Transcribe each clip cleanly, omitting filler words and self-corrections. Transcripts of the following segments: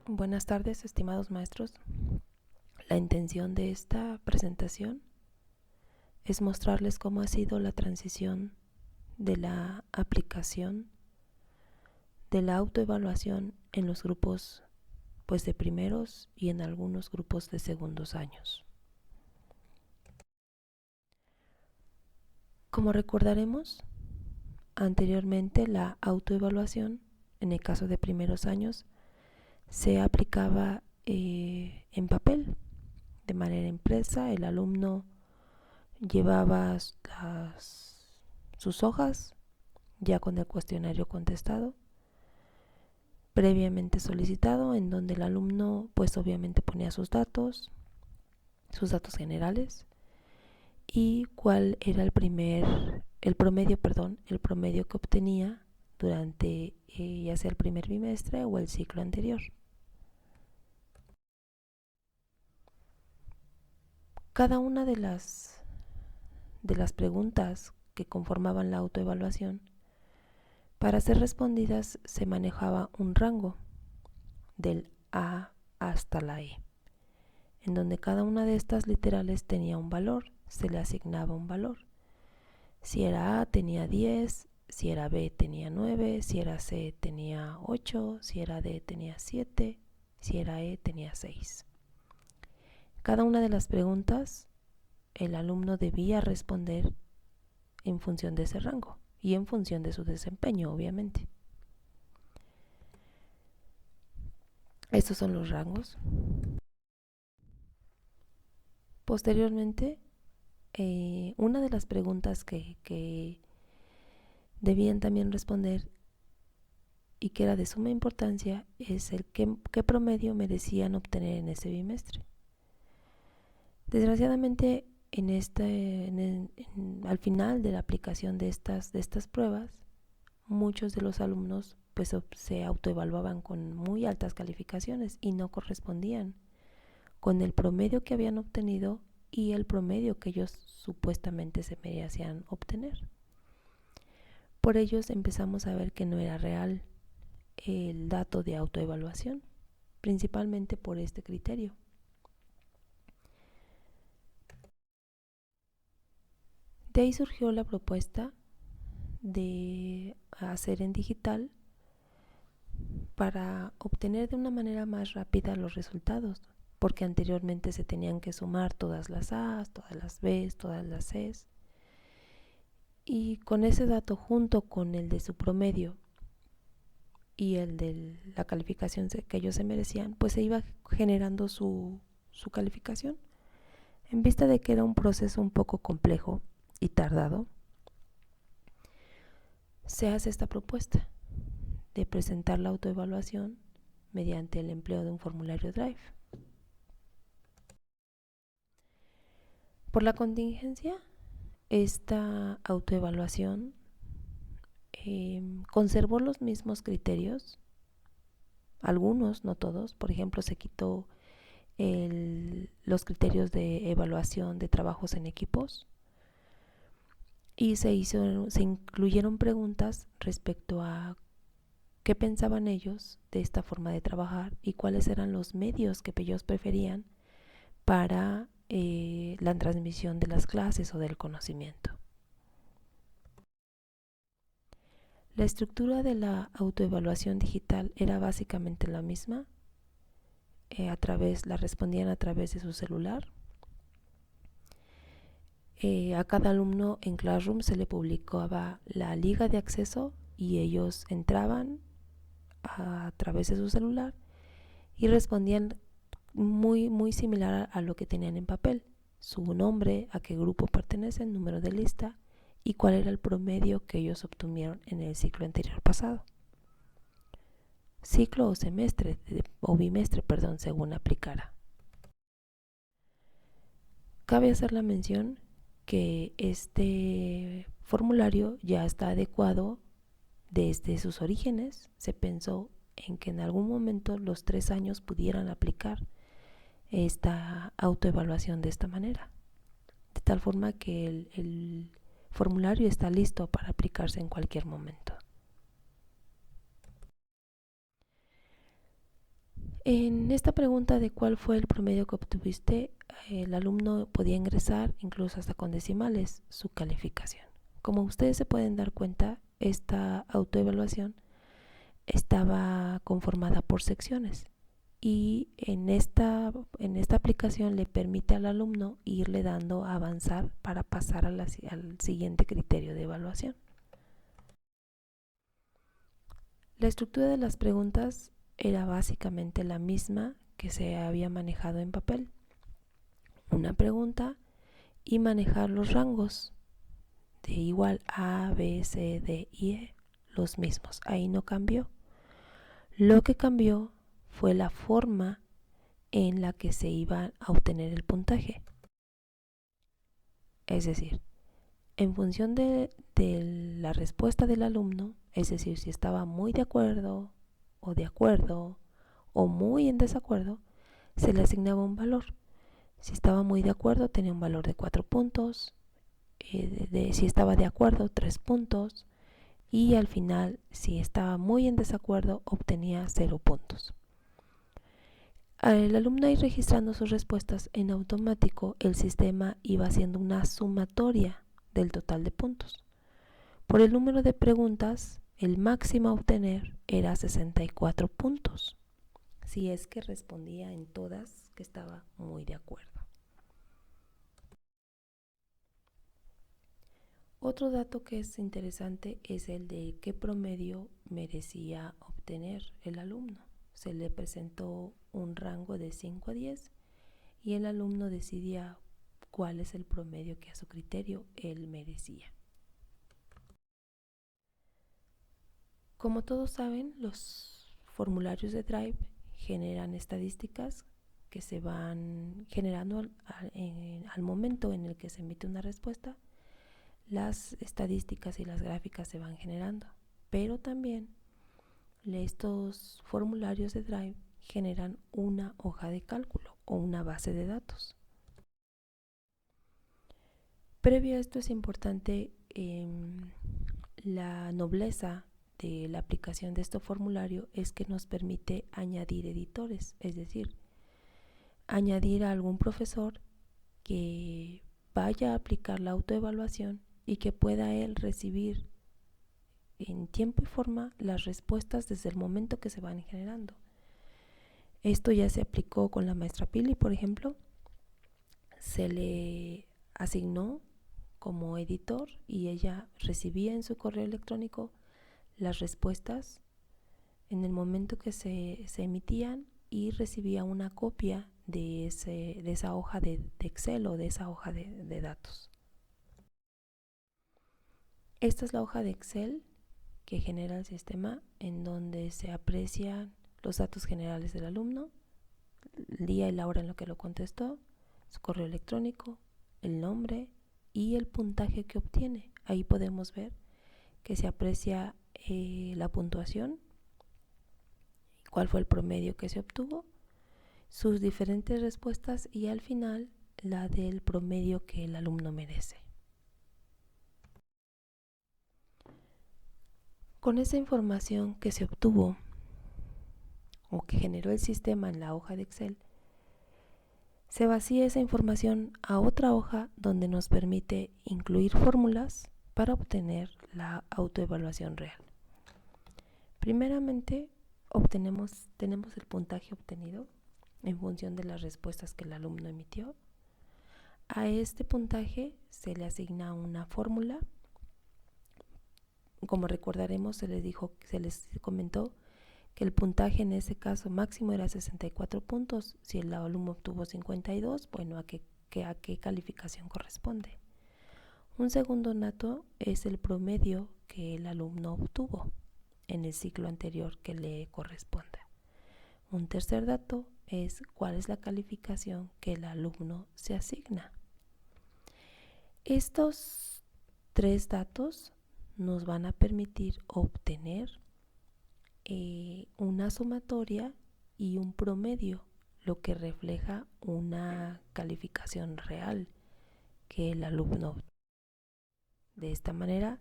Buenas tardes, estimados maestros. La intención de esta presentación es mostrarles cómo ha sido la transición de la aplicación de la autoevaluación en los grupos de primeros y en algunos grupos de segundos años. Como recordaremos, anteriormente la autoevaluación en el caso de primeros años se aplicaba en papel, de manera impresa. El alumno llevaba sus hojas ya con el cuestionario contestado previamente solicitado, en donde el alumno pues obviamente ponía sus datos generales y cuál era el promedio que obtenía durante ya sea el primer bimestre o el ciclo anterior. Cada una de las preguntas que conformaban la autoevaluación, para ser respondidas se manejaba un rango del A hasta la E, en donde cada una de estas literales tenía un valor, se le asignaba un valor. Si era A tenía 10, si era B tenía 9, si era C tenía 8, si era D tenía 7, si era E tenía 6. Cada una de las preguntas el alumno debía responder en función de ese rango y en función de su desempeño, obviamente. Estos son los rangos. Posteriormente, una de las preguntas que debían también responder y que era de suma importancia es el qué promedio merecían obtener en ese bimestre. Desgraciadamente, al final de la aplicación de estas pruebas, muchos de los alumnos pues se autoevaluaban con muy altas calificaciones y no correspondían con el promedio que habían obtenido y el promedio que ellos supuestamente se merecían obtener. Por ello empezamos a ver que no era real el dato de autoevaluación, principalmente por este criterio. De ahí surgió la propuesta de hacer en digital para obtener de una manera más rápida los resultados, porque anteriormente se tenían que sumar todas las A's, todas las B's, todas las C's, y con ese dato junto con el de su promedio y el de la calificación que ellos se merecían, pues se iba generando su calificación. En vista de que era un proceso un poco complejo y tardado, se hace esta propuesta de presentar la autoevaluación mediante el empleo de un formulario Drive. Por la contingencia, esta autoevaluación conservó los mismos criterios, algunos, no todos. Por ejemplo, se quitó los criterios de evaluación de trabajos en equipos y se incluyeron preguntas respecto a qué pensaban ellos de esta forma de trabajar y cuáles eran los medios que ellos preferían para la transmisión de las clases o del conocimiento. La estructura de la autoevaluación digital era básicamente la misma. La respondían a través de su celular. A cada alumno en Classroom se le publicaba la liga de acceso y ellos entraban a través de su celular y respondían muy similar a lo que tenían en papel: su nombre, a qué grupo pertenecen, número de lista y cuál era el promedio que ellos obtuvieron en el ciclo anterior pasado. Ciclo o semestre o bimestre, según aplicara. Cabe hacer la mención que este formulario ya está adecuado desde sus orígenes. Se pensó en que en algún momento los 3 años pudieran aplicar esta autoevaluación de esta manera, de tal forma que el formulario está listo para aplicarse en cualquier momento. En esta pregunta de cuál fue el promedio que obtuviste, el alumno podía ingresar, incluso hasta con decimales, su calificación. Como ustedes se pueden dar cuenta, esta autoevaluación estaba conformada por secciones y en esta aplicación le permite al alumno irle dando a avanzar para pasar al siguiente criterio de evaluación. La estructura de las preguntas era básicamente la misma que se había manejado en papel. Una pregunta y manejar los rangos de igual A, B, C, D y E, los mismos. Ahí no cambió. Lo que cambió fue la forma en la que se iba a obtener el puntaje. Es decir, en función de la respuesta del alumno, es decir, si estaba muy de acuerdo o muy en desacuerdo, se le asignaba un valor. Si estaba muy de acuerdo, tenía un valor de 4 puntos. Si estaba de acuerdo, 3 puntos. Y al final, si estaba muy en desacuerdo, obtenía 0 puntos. Al alumno ir registrando sus respuestas en automático, el sistema iba haciendo una sumatoria del total de puntos. Por el número de preguntas, el máximo a obtener era 64 puntos, si es que respondía en todas que estaba muy de acuerdo. Otro dato que es interesante es el de qué promedio merecía obtener el alumno. Se le presentó un rango de 5 a 10 y el alumno decidía cuál es el promedio que a su criterio él merecía. Como todos saben, los formularios de Drive generan estadísticas que se van generando al momento en el que se emite una respuesta. Las estadísticas y las gráficas se van generando, pero también estos formularios de Drive generan una hoja de cálculo o una base de datos. Previo a esto es importante la nobleza de la aplicación de este formulario es que nos permite añadir editores, es decir, añadir a algún profesor que vaya a aplicar la autoevaluación y que pueda él recibir en tiempo y forma las respuestas desde el momento que se van generando. Esto ya se aplicó con la maestra Pili, por ejemplo. Se le asignó como editor y ella recibía en su correo electrónico las respuestas en el momento que se emitían y recibía una copia de esa hoja de Excel o de esa hoja de datos. Esta es la hoja de Excel que genera el sistema, en donde se aprecian los datos generales del alumno, el día y la hora en lo que lo contestó, su correo electrónico, el nombre y el puntaje que obtiene. Ahí podemos ver que se aprecia la puntuación, cuál fue el promedio que se obtuvo, sus diferentes respuestas y al final la del promedio que el alumno merece. Con esa información que se obtuvo o que generó el sistema en la hoja de Excel, se vacía esa información a otra hoja donde nos permite incluir fórmulas para obtener la autoevaluación real. Primeramente, tenemos el puntaje obtenido en función de las respuestas que el alumno emitió. A este puntaje se le asigna una fórmula. Como recordaremos, se les comentó que el puntaje en ese caso máximo era 64 puntos. Si el alumno obtuvo 52, bueno, ¿a qué calificación corresponde? Un segundo dato es el promedio que el alumno obtuvo en el ciclo anterior que le corresponde. Un tercer dato es cuál es la calificación que el alumno se asigna. Estos tres datos nos van a permitir obtener una sumatoria y un promedio, lo que refleja una calificación real que el alumno obtuvo. De esta manera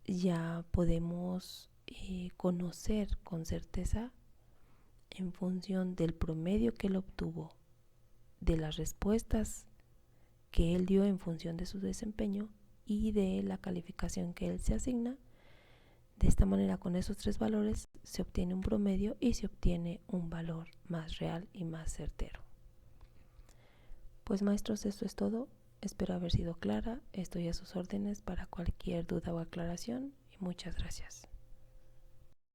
ya podemos conocer con certeza en función del promedio que él obtuvo de las respuestas que él dio en función de su desempeño y de la calificación que él se asigna. De esta manera, con esos 3 valores se obtiene un promedio y se obtiene un valor más real y más certero. Pues maestros, esto es todo. Espero haber sido clara. Estoy a sus órdenes para cualquier duda o aclaración y muchas gracias.